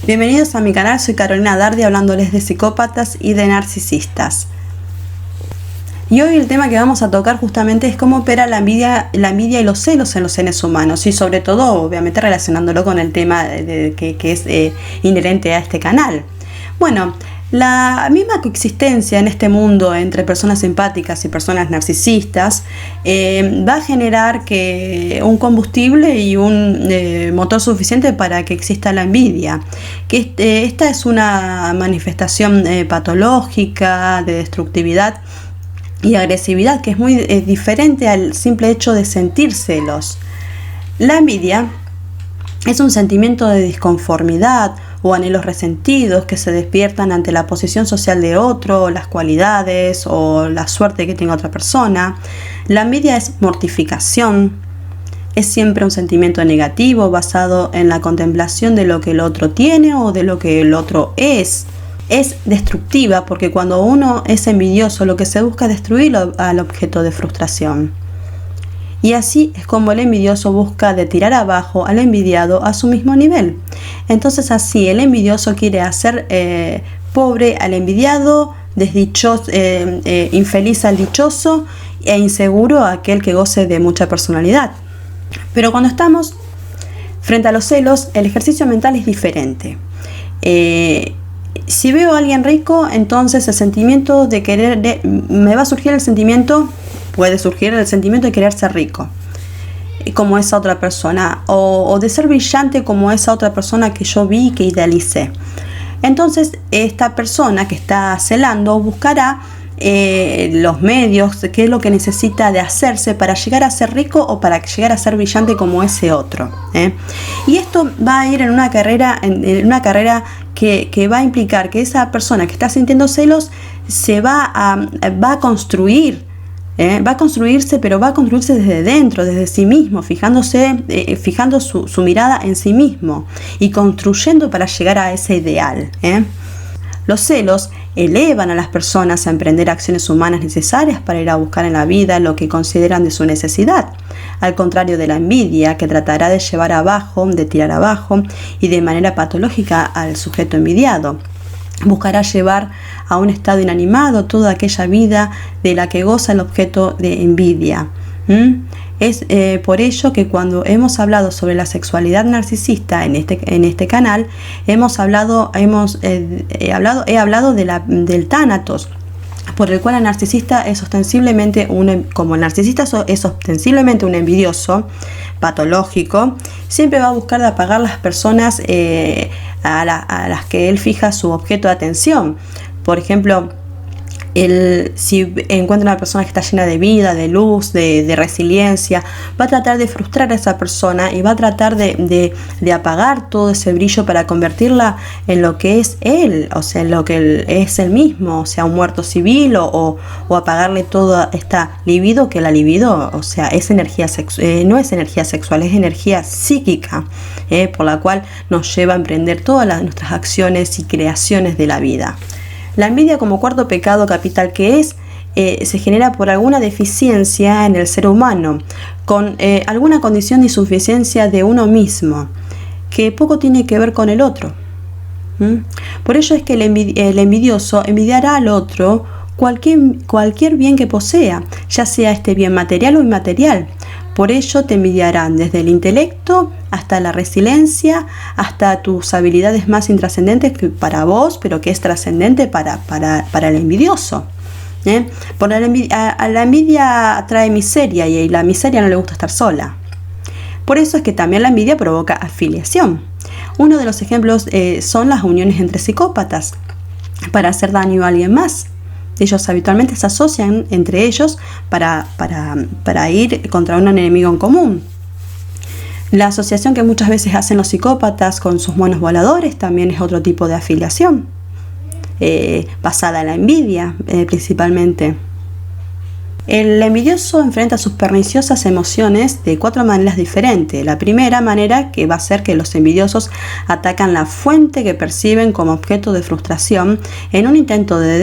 Bienvenidos a mi canal, soy Carolina Dardi hablándoles de psicópatas y de narcisistas. Y hoy el tema que vamos a tocar justamente es cómo opera la envidia y los celos en los seres humanos, y sobre todo obviamente relacionándolo con el tema que es inherente a este canal. Bueno, la misma coexistencia en este mundo entre personas empáticas y personas narcisistas va a generar un combustible y un motor suficiente para que exista la envidia. Esta es una manifestación patológica de destructividad y agresividad que es muy diferente al simple hecho de sentir celos. La envidia es un sentimiento de disconformidad o anhelos resentidos que se despiertan ante la posición social de otro, las cualidades o la suerte que tenga otra persona. La envidia es mortificación, es siempre un sentimiento negativo basado en la contemplación de lo que el otro tiene o de lo que el otro es. Es destructiva porque cuando uno es envidioso lo que se busca es destruir al objeto de frustración. Y así es como el envidioso busca de tirar abajo al envidiado a su mismo nivel. Entonces así el envidioso quiere hacer pobre al envidiado, desdichoso, infeliz al dichoso e inseguro a aquel que goce de mucha personalidad. Pero cuando estamos frente a los celos, el ejercicio mental es diferente. Si veo a alguien rico, entonces el sentimiento de querer, me va a surgir el sentimiento, puede surgir el sentimiento de querer ser rico, como esa otra persona, o de ser brillante como esa otra persona que yo vi y que idealicé. Entonces, esta persona que está celando buscará los medios, qué es lo que necesita de hacerse para llegar a ser rico o para llegar a ser brillante como ese otro. Y esto va a ir en una carrera, que va a implicar que esa persona que está sintiendo celos se va a construir. Va a construirse, pero va a construirse desde dentro, desde sí mismo, fijando su mirada en sí mismo y construyendo para llegar a ese ideal. Los celos elevan a las personas a emprender acciones humanas necesarias para ir a buscar en la vida lo que consideran de su necesidad, al contrario de la envidia, que tratará de llevar abajo, de tirar abajo y de manera patológica al sujeto envidiado. Buscará llevar a un estado inanimado toda aquella vida de la que goza el objeto de envidia. Es por ello que cuando hemos hablado sobre la sexualidad narcisista en este canal, he hablado del tánatos, por el cual el narcisista es ostensiblemente un envidioso patológico. Siempre va a buscar de apagar las personas a las que él fija su objeto de atención. Por ejemplo, si encuentra una persona que está llena de vida, de luz, de resiliencia, va a tratar de frustrar a esa persona y va a tratar de apagar todo ese brillo para convertirla en lo que es él, o sea, en lo que él es él mismo, o sea, un muerto civil, o apagarle toda esta libido, que la libido, o sea, es energía no es energía sexual, es energía psíquica, por la cual nos lleva a emprender todas nuestras acciones y creaciones de la vida. La envidia, como cuarto pecado capital que se genera por alguna deficiencia en el ser humano, con alguna condición de insuficiencia de uno mismo, que poco tiene que ver con el otro. Por ello es que el envidioso envidiará al otro cualquier bien que posea, ya sea este bien material o inmaterial. Por ello te envidiarán desde el intelecto hasta la resiliencia, hasta tus habilidades más intrascendentes para vos, pero que es trascendente para el envidioso. A la envidia trae miseria y la miseria no le gusta estar sola. Por eso es que también la envidia provoca afiliación. Uno de los ejemplos son las uniones entre psicópatas para hacer daño a alguien más. Ellos habitualmente se asocian entre ellos para ir contra un enemigo en común. La asociación que muchas veces hacen los psicópatas con sus monos voladores también es otro tipo de afiliación, basada en la envidia principalmente. El envidioso enfrenta sus perniciosas emociones de 4 maneras diferentes. La primera manera, que va a ser que los envidiosos atacan la fuente que perciben como objeto de frustración en un intento de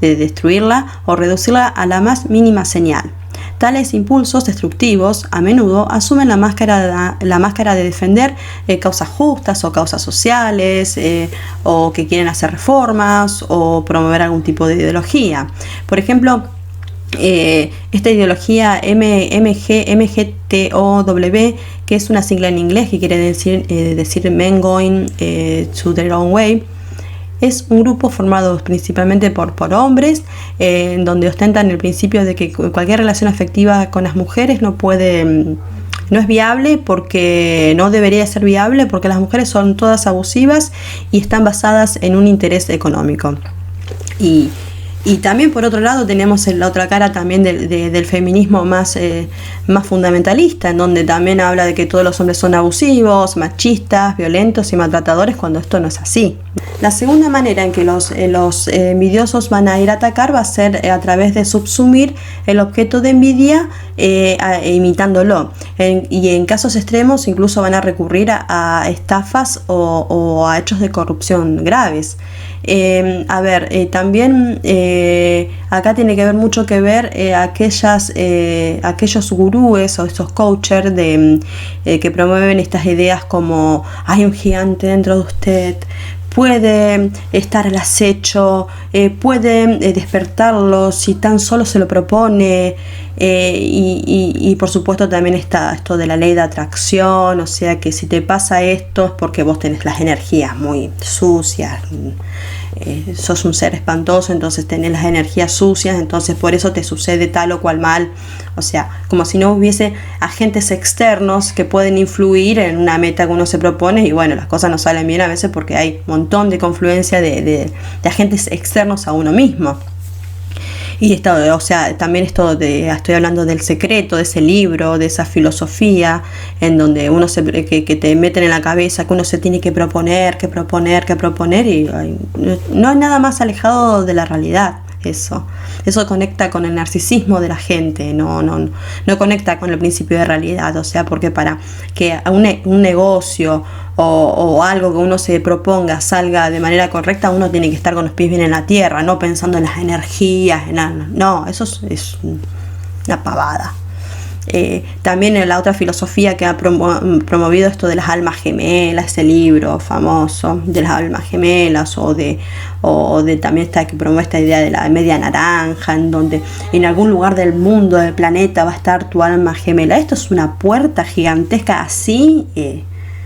destruirla o reducirla a la más mínima señal. Tales impulsos destructivos a menudo asumen la máscara de defender causas justas o causas sociales, o que quieren hacer reformas o promover algún tipo de ideología. Por ejemplo, esta ideología MGTOW, que es una sigla en inglés que quiere decir Men Going to Their Own Way, es un grupo formado principalmente por hombres, donde ostentan el principio de que cualquier relación afectiva con las mujeres no es viable, porque no debería ser viable, porque las mujeres son todas abusivas y están basadas en un interés económico. Y también, por otro lado, tenemos la otra cara también del feminismo más fundamentalista, en donde también habla de que todos los hombres son abusivos, machistas, violentos y maltratadores, cuando esto no es así. La segunda manera en que los envidiosos van a ir a atacar va a ser a través de subsumir el objeto de envidia, imitándolo. Y en casos extremos incluso van a recurrir a estafas o a hechos de corrupción graves. También acá tiene que ver mucho que ver aquellos gurúes o estos coaches que promueven estas ideas como hay un gigante dentro de usted, puede estar al acecho, puede despertarlo si tan solo se lo propone, y por supuesto también está esto de la ley de atracción, o sea que si te pasa esto es porque vos tenés las energías muy sucias, sos un ser espantoso, entonces tenés las energías sucias, entonces por eso te sucede tal o cual mal. O sea, como si no hubiese agentes externos que pueden influir en una meta que uno se propone, y bueno, las cosas no salen bien a veces porque hay un montón de confluencia de agentes externos a uno mismo. Y esto, o sea, también estoy hablando del secreto, de ese libro, de esa filosofía, en donde que te meten en la cabeza que uno se tiene que proponer, y no hay nada más alejado de la realidad. Eso conecta con el narcisismo de la gente, no conecta con el principio de realidad. O sea, porque para que un negocio o algo que uno se proponga salga de manera correcta, uno tiene que estar con los pies bien en la tierra, no pensando en las energías, no, eso es una pavada. También en la otra filosofía que ha promovido esto de las almas gemelas, ese libro famoso de las almas gemelas, o de también que promueve esta idea de la media naranja, en donde en algún lugar del mundo, del planeta, va a estar tu alma gemela. Esto es una puerta gigantesca así,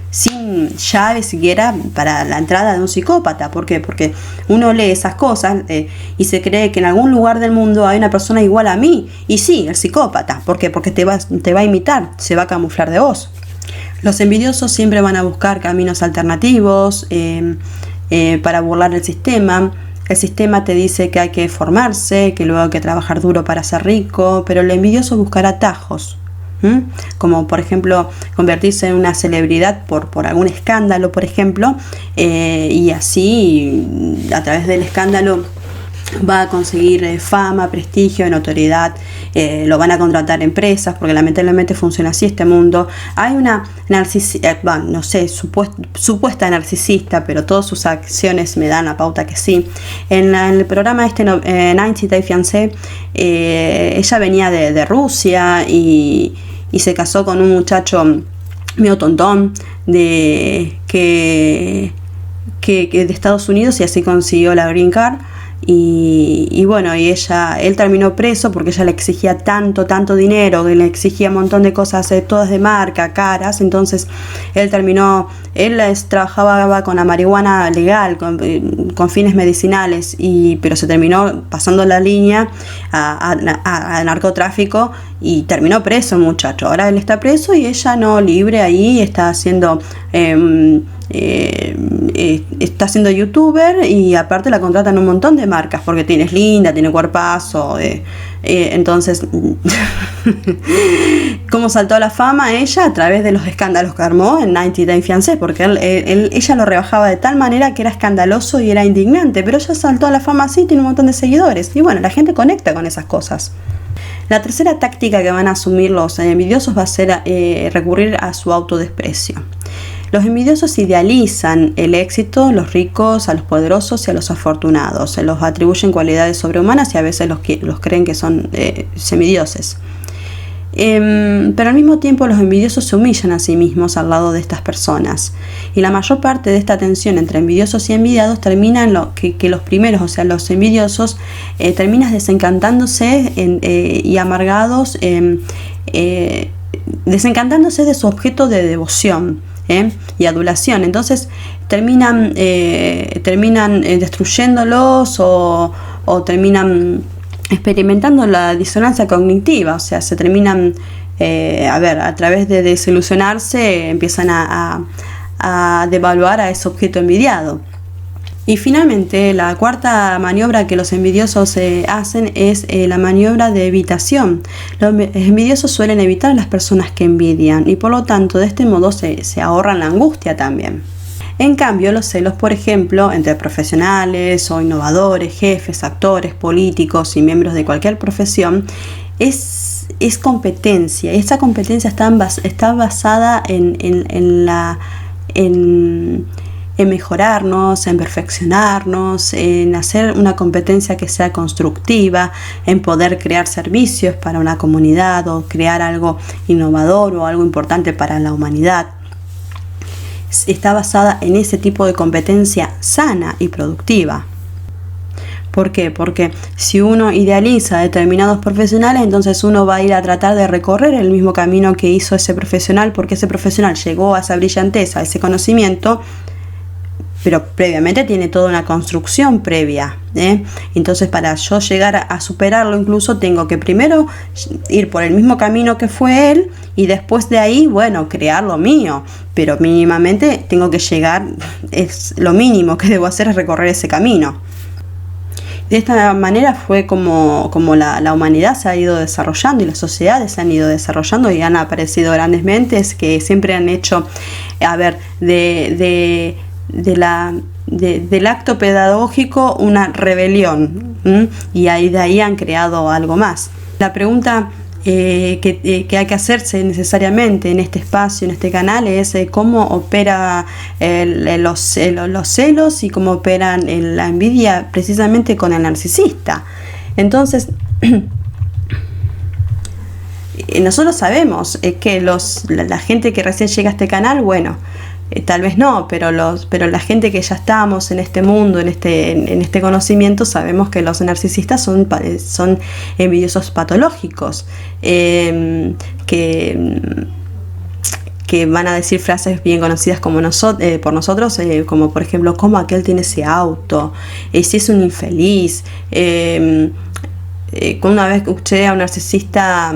sin llave siquiera para la entrada de un psicópata. ¿Por qué? Porque uno lee esas cosas y se cree que en algún lugar del mundo hay una persona igual a mí. Y sí, el psicópata. ¿Por qué? Porque te va a imitar, se va a camuflar de vos. Los envidiosos siempre van a buscar caminos alternativos para burlar el sistema. El sistema te dice que hay que formarse, que luego hay que trabajar duro para ser rico, pero el envidioso buscará atajos. Como por ejemplo convertirse en una celebridad por algún escándalo, por ejemplo, y así a través del escándalo va a conseguir fama, prestigio, notoriedad, lo van a contratar empresas, porque lamentablemente funciona así este mundo. Hay una supuesta narcisista, pero todas sus acciones me dan la pauta que sí. En el programa 90 Day Fiancé, ella venía de Rusia y se casó con un muchacho medio tontón de Estados Unidos, y así consiguió la green card. Y bueno, él terminó preso porque ella le exigía tanto dinero, que le exigía un montón de cosas, todas de marca, caras. Entonces él trabajaba con la marihuana legal, con fines medicinales, pero se terminó pasando la línea a narcotráfico y terminó preso el muchacho. Ahora él está preso y ella no, libre ahí, está haciendo youtuber, y aparte la contratan un montón de marcas porque es linda, tiene cuerpazo, entonces ¿cómo saltó a la fama ella? A través de los escándalos que armó en 90 Day Fiancé, porque ella lo rebajaba de tal manera que era escandaloso y era indignante, pero ella saltó a la fama así, tiene un montón de seguidores, y bueno, la gente conecta con esas cosas. La tercera táctica que van a asumir los envidiosos va a ser recurrir a su autodesprecio. Los envidiosos idealizan el éxito, los ricos, a los poderosos y a los afortunados. Se los atribuyen cualidades sobrehumanas y a veces los creen que son semidioses. Pero al mismo tiempo los envidiosos se humillan a sí mismos al lado de estas personas. Y la mayor parte de esta tensión entre envidiosos y envidiados termina en que los primeros, o sea, los envidiosos, terminan desencantándose y amargados, desencantándose de su objeto de devoción y adulación. Entonces terminan destruyéndolos o terminan experimentando la disonancia cognitiva, o sea, se terminan, a través de desilusionarse, empiezan a devaluar a ese objeto envidiado. Y finalmente, la cuarta maniobra que los envidiosos hacen es la maniobra de evitación. Los envidiosos suelen evitar a las personas que envidian y por lo tanto de este modo se ahorran la angustia también. En cambio, los celos, por ejemplo, entre profesionales o innovadores, jefes, actores, políticos y miembros de cualquier profesión, es competencia. Esa competencia está basada en mejorarnos, en perfeccionarnos, en hacer una competencia que sea constructiva, en poder crear servicios para una comunidad o crear algo innovador o algo importante para la humanidad. Está basada en ese tipo de competencia sana y productiva. ¿Por qué? Porque si uno idealiza a determinados profesionales, entonces uno va a ir a tratar de recorrer el mismo camino que hizo ese profesional, porque ese profesional llegó a esa brillanteza, a ese conocimiento, pero previamente tiene toda una construcción previa, Entonces para yo llegar a superarlo incluso tengo que primero ir por el mismo camino que fue él y después de ahí, crear lo mío, pero mínimamente tengo que llegar, es lo mínimo que debo hacer es recorrer ese camino. De esta manera fue como la humanidad se ha ido desarrollando y las sociedades se han ido desarrollando y han aparecido grandes mentes que siempre han hecho, del acto pedagógico una rebelión, y de ahí han creado algo más. La pregunta que hay que hacerse necesariamente en este espacio, en este canal, es cómo opera los celos y cómo operan la envidia precisamente con el narcisista. Entonces nosotros sabemos que la gente que recién llega a este canal, tal vez no, pero la gente que ya estamos en este mundo, en este conocimiento, sabemos que los narcisistas son envidiosos patológicos, que van a decir frases bien conocidas por nosotros, como por ejemplo, ¿cómo aquel tiene ese auto? Si es un infeliz. Una vez escuché a un narcisista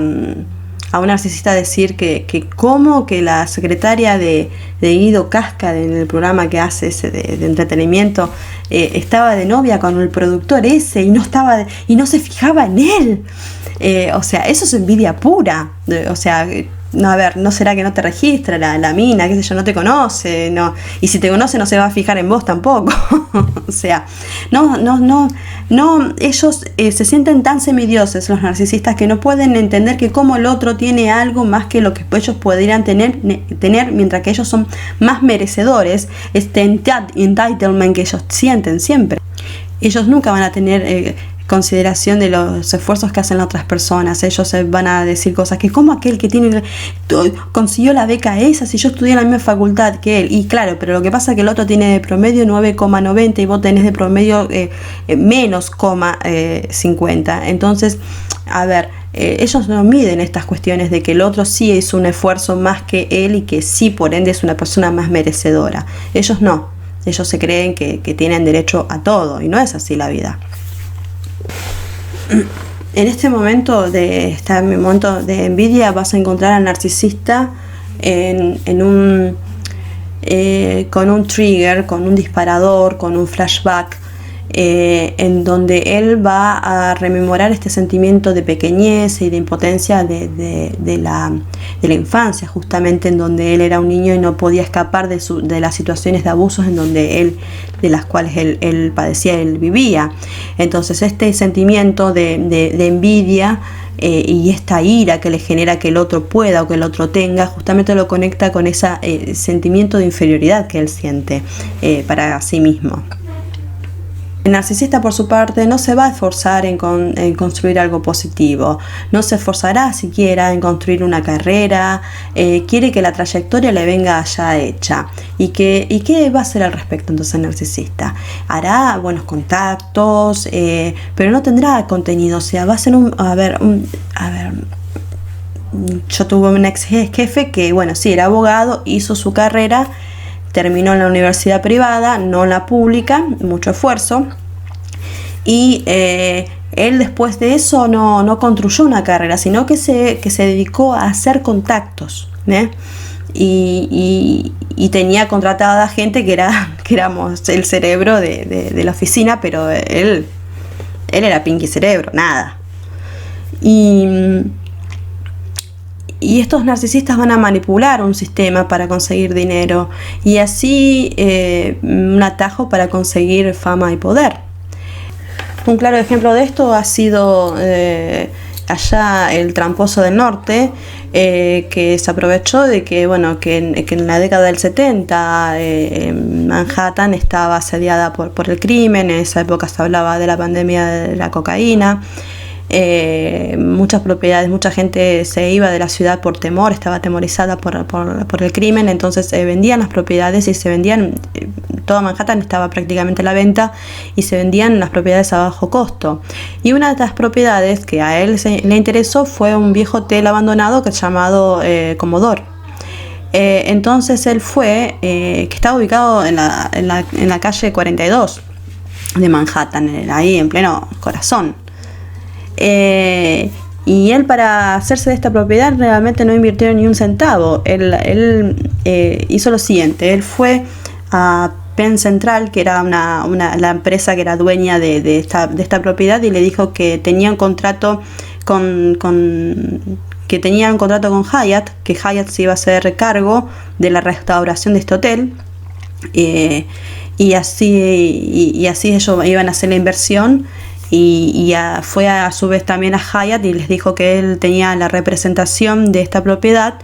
decir que como que la secretaria de Guido Casca en el programa que hace ese de entretenimiento estaba de novia con el productor ese y no se fijaba en él. Eso es envidia pura. ¿No será que no te registra la mina, qué sé yo, no te conoce, no? Y si te conoce no se va a fijar en vos tampoco. Ellos se sienten tan semidioses, los narcisistas, que no pueden entender que como el otro tiene algo más que lo que ellos podrían tener, mientras que ellos son más merecedores. Este entitlement que ellos sienten siempre. Ellos nunca van a tener consideración de los esfuerzos que hacen las otras personas. Ellos van a decir cosas que como aquel que consiguió la beca esa, si yo estudié en la misma facultad que él. Y claro, pero lo que pasa es que el otro tiene de promedio 9,90 y vos tenés de promedio menos 50. Entonces, ellos no miden estas cuestiones de que el otro sí hizo un esfuerzo más que él y que sí, por ende, es una persona más merecedora. Ellos no. Ellos se creen que tienen derecho a todo, y no es así la vida. En este momento de envidia vas a encontrar al narcisista con un trigger, con un disparador, con un flashback, en donde él va a rememorar este sentimiento de pequeñez y de impotencia de la infancia, justamente en donde él era un niño y no podía escapar de las situaciones de abusos de las cuales él padecía, él vivía. Entonces este sentimiento de envidia y esta ira que le genera que el otro pueda o que el otro tenga, justamente lo conecta con ese sentimiento de inferioridad que él siente para sí mismo. El narcisista, por su parte, no se va a esforzar en construir algo positivo, no se esforzará siquiera en construir una carrera, quiere que la trayectoria le venga ya hecha. ¿Y qué va a hacer al respecto entonces el narcisista? Hará buenos contactos, pero no tendrá contenido, o sea, va a ser yo tuve un ex jefe que, bueno, sí, era abogado, hizo su carrera, terminó en la universidad privada, no en la pública, mucho esfuerzo, y él después de eso no construyó una carrera, sino que se dedicó a hacer contactos, y tenía contratada gente que éramos el cerebro de la oficina, pero él era Pinky Cerebro, nada. Y estos narcisistas van a manipular un sistema para conseguir dinero y así un atajo para conseguir fama y poder. Un claro ejemplo de esto ha sido allá el tramposo del norte, que se aprovechó de que en la década del 70 Manhattan estaba asediada por el crimen. En esa época se hablaba de la pandemia de la cocaína. Muchas propiedades, mucha gente se iba de la ciudad por temor, estaba atemorizada por el crimen, entonces vendían las propiedades y se vendían, toda Manhattan estaba prácticamente a la venta y se vendían las propiedades a bajo costo. Y una de las propiedades que a él le interesó fue un viejo hotel abandonado que es llamado Commodore. Entonces él fue, que estaba ubicado en la calle 42 de Manhattan, ahí en pleno corazón. Y él, para hacerse de esta propiedad, realmente no invirtió ni un centavo. Él hizo lo siguiente: él fue a Penn Central, que era la empresa que era dueña de esta propiedad, y le dijo que tenía un contrato con Hyatt, que Hyatt se iba a hacer cargo de la restauración de este hotel, y así ellos iban a hacer la inversión. Y fue a su vez también a Hyatt y les dijo que él tenía la representación de esta propiedad,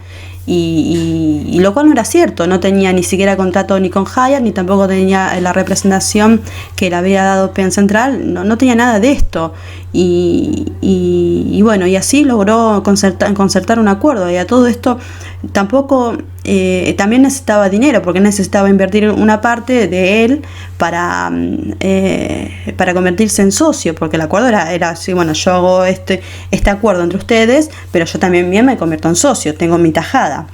y lo cual no era cierto. No tenía ni siquiera contrato ni con Hyatt, ni tampoco tenía la representación que le había dado Penn Central. No tenía nada de esto, y bueno, y así logró concertar un acuerdo. Y a todo esto tampoén necesitaba dinero, porque necesitaba invertir una parte de él para convertirse en socio, porque el acuerdo era así: bueno, yo hago este acuerdo entre ustedes, pero yo también me convierto en socio, tengo mi tajada.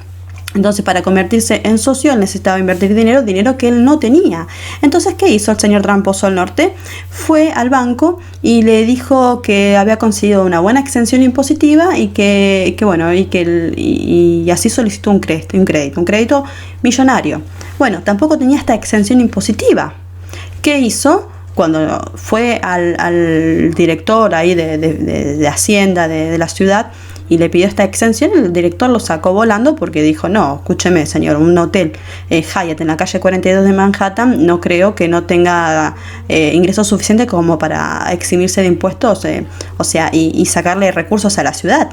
Entonces, para convertirse en socio, él necesitaba invertir dinero que él no tenía. Entonces, ¿qué hizo el señor tramposo del norte? Fue al banco y le dijo que había conseguido una buena exención impositiva y así solicitó un crédito millonario. Bueno, tampoco tenía esta exención impositiva. ¿Qué hizo? Cuando fue al director ahí de Hacienda de la ciudad y le pidió esta exención, el director lo sacó volando, porque dijo: no, escúcheme, señor, un hotel Hyatt en la calle 42 de Manhattan no creo que no tenga ingresos suficientes como para eximirse de impuestos, y sacarle recursos a la ciudad.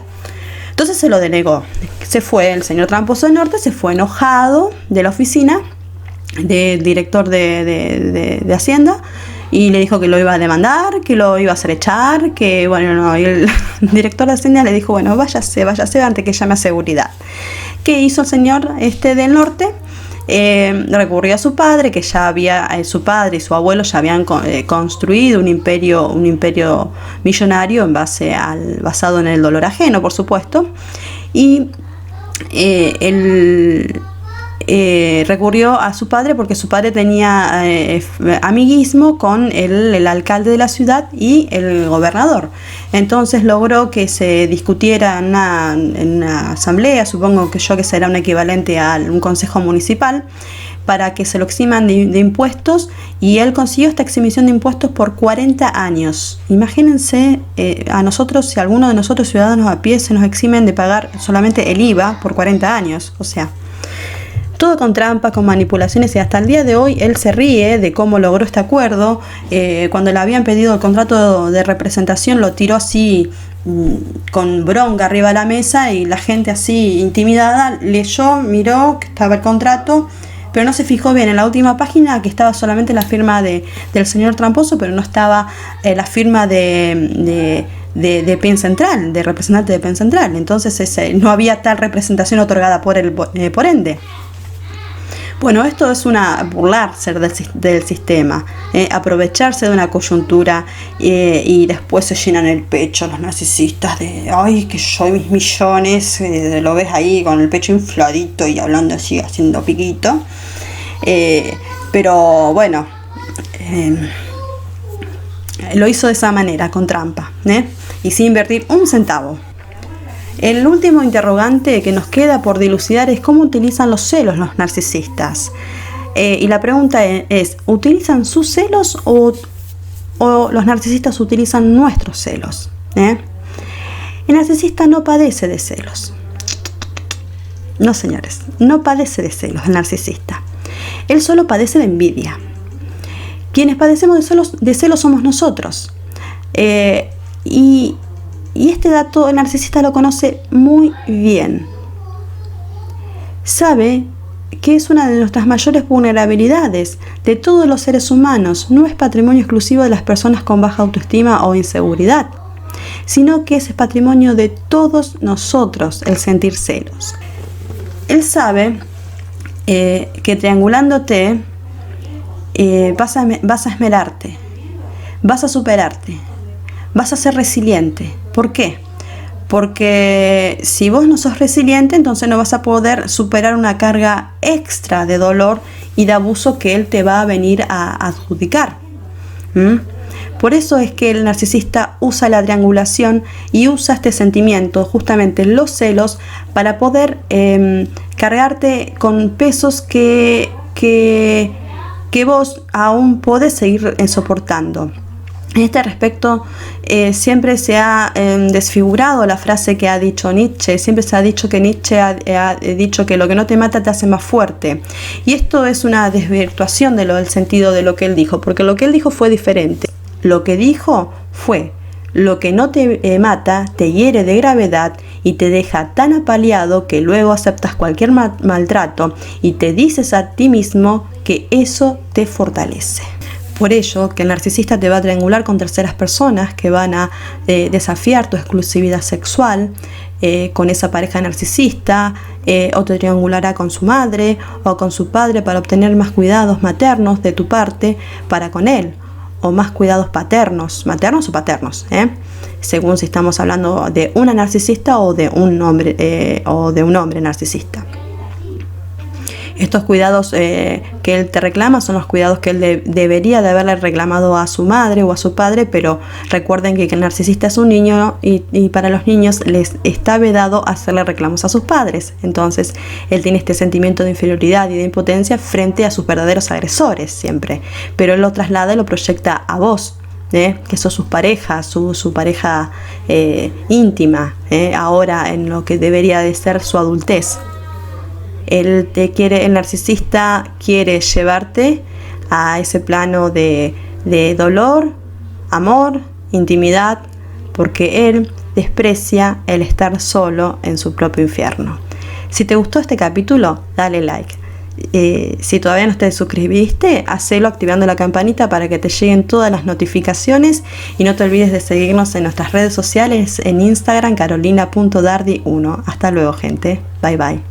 Entonces se lo denegó. Se fue el señor tramposo del norte, se fue enojado de la oficina del director de Hacienda, y le dijo que lo iba a demandar, que lo iba a hacer echar, y el director de Hacienda le dijo: bueno, váyase antes que llame a seguridad. ¿Qué hizo el señor del norte? Recurrió a su padre, que ya había, su padre y su abuelo ya habían construido un imperio millonario basado en el dolor ajeno, por supuesto, y recurrió a su padre porque su padre tenía amiguismo con el alcalde de la ciudad y el gobernador. Entonces logró que se discutiera en una asamblea, supongo que será un equivalente a un consejo municipal, para que se lo eximan de impuestos, y él consiguió esta exhibición de impuestos por 40 años. Imagínense a nosotros, si alguno de nosotros ciudadanos a pie se nos eximen de pagar solamente el IVA por 40 años, o sea, todo con trampas, con manipulaciones, y hasta el día de hoy él se ríe de cómo logró este acuerdo. Cuando le habían pedido el contrato de representación, lo tiró así con bronca arriba de la mesa, y la gente así intimidada leyó, miró que estaba el contrato, pero no se fijó bien en la última página que estaba solamente la firma del señor tramposo, pero no estaba la firma de PEN Central, de representante de PEN Central. Entonces no había tal representación otorgada por ende. Bueno, esto es burlarse del sistema, aprovecharse de una coyuntura y después se llenan el pecho los narcisistas de ¡ay, que yo y mis millones! Lo ves ahí con el pecho infladito y hablando así, haciendo piquito. Pero bueno, lo hizo de esa manera, con trampa, y sin invertir un centavo. El último interrogante que nos queda por dilucidar es cómo utilizan los celos los narcisistas. Y la pregunta es, ¿utilizan sus celos o los narcisistas utilizan nuestros celos? El narcisista no padece de celos. No, señores, no padece de celos el narcisista. Él solo padece de envidia. Quienes padecemos de celos somos nosotros. Y este dato el narcisista lo conoce muy bien. Sabe que es una de nuestras mayores vulnerabilidades de todos los seres humanos. No es patrimonio exclusivo de las personas con baja autoestima o inseguridad, sino que es patrimonio de todos nosotros el sentir celos. Él sabe que triangulándote vas a esmerarte, vas a superarte, vas a ser resiliente. ¿Por qué? Porque si vos no sos resiliente, entonces no vas a poder superar una carga extra de dolor y de abuso que él te va a venir a adjudicar. Por eso es que el narcisista usa la triangulación y usa este sentimiento, justamente los celos, para poder cargarte con pesos que vos aún podés seguir soportando. En este respecto, siempre se ha desfigurado la frase que ha dicho Nietzsche. Siempre se ha dicho que Nietzsche ha dicho que lo que no te mata te hace más fuerte. Y esto es una desvirtuación del sentido de lo que él dijo, porque lo que él dijo fue diferente. Lo que dijo fue: lo que no te mata te hiere de gravedad y te deja tan apaleado que luego aceptas cualquier maltrato y te dices a ti mismo que eso te fortalece. Por ello, que el narcisista te va a triangular con terceras personas que van a desafiar tu exclusividad sexual con esa pareja narcisista, o te triangulará con su madre o con su padre para obtener más cuidados maternos de tu parte para con él, o más cuidados maternos o paternos, según si estamos hablando de una narcisista o de un hombre narcisista. Estos cuidados que él te reclama son los cuidados que él debería de haberle reclamado a su madre o a su padre, pero recuerden que el narcisista es un niño y para los niños les está vedado hacerle reclamos a sus padres. Entonces él tiene este sentimiento de inferioridad y de impotencia frente a sus verdaderos agresores siempre, pero él lo traslada y lo proyecta a vos, que sos sus parejas, su pareja íntima, ahora en lo que debería de ser su adultez. El narcisista quiere llevarte a ese plano de dolor, amor, intimidad, porque él desprecia el estar solo en su propio infierno. Si te gustó este capítulo, dale like. Si todavía no te suscribiste, hacelo activando la campanita para que te lleguen todas las notificaciones, y no te olvides de seguirnos en nuestras redes sociales, en Instagram carolina.dardi1. Hasta luego, gente. Bye bye.